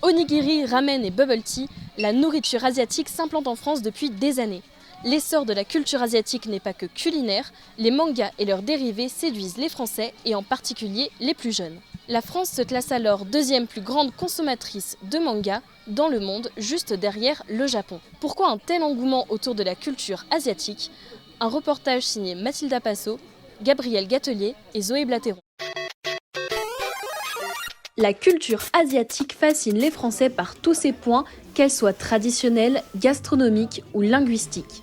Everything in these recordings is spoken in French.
Onigiri, ramen et bubble tea, la nourriture asiatique s'implante en France depuis des années. L'essor de la culture asiatique n'est pas que culinaire, les mangas et leurs dérivés séduisent les Français et en particulier les plus jeunes. La France se classe alors deuxième plus grande consommatrice de mangas dans le monde, juste derrière le Japon. Pourquoi un tel engouement autour de la culture asiatique? Un reportage signé Mathilda Passot, Gabriel Gatelier et Zoé Blateron. La culture asiatique fascine les Français par tous ses points, qu'elle soit traditionnelle, gastronomique ou linguistique.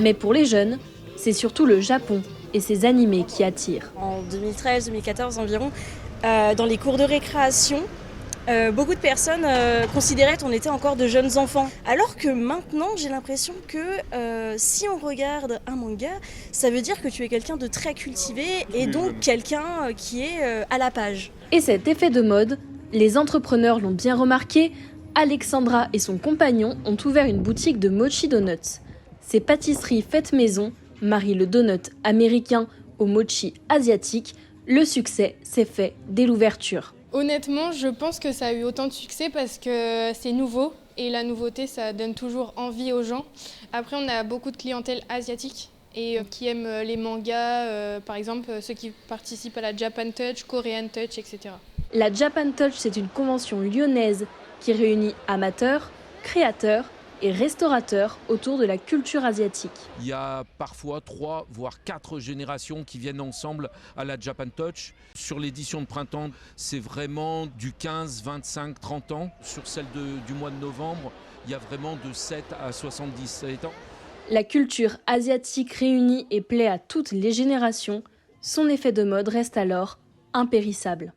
Mais pour les jeunes, c'est surtout le Japon et ses animés qui attirent. En 2013-2014 environ, dans les cours de récréation, beaucoup de personnes considéraient qu'on était encore de jeunes enfants. Alors que maintenant, j'ai l'impression que si on regarde un manga, ça veut dire que tu es quelqu'un de très cultivé et donc quelqu'un qui est à la page. Et cet effet de mode, les entrepreneurs l'ont bien remarqué. Alexandra et son compagnon ont ouvert une boutique de mochi donuts. Ces pâtisseries faites maison marient le donut américain au mochi asiatique. Le succès s'est fait dès l'ouverture. Honnêtement, je pense que ça a eu autant de succès parce que c'est nouveau et la nouveauté, ça donne toujours envie aux gens. Après, on a beaucoup de clientèle asiatique et qui aiment les mangas, par exemple ceux qui participent à la Japan Touch, Korean Touch, etc. La Japan Touch, c'est une convention lyonnaise qui réunit amateurs, créateurs et restaurateurs autour de la culture asiatique. Il y a parfois 3 voire 4 générations qui viennent ensemble à la Japan Touch. Sur l'édition de printemps, c'est vraiment du 15, 25, 30 ans. Sur celle du mois de novembre, il y a vraiment de 7 à 77 ans. La culture asiatique réunit et plaît à toutes les générations. Son effet de mode reste alors impérissable.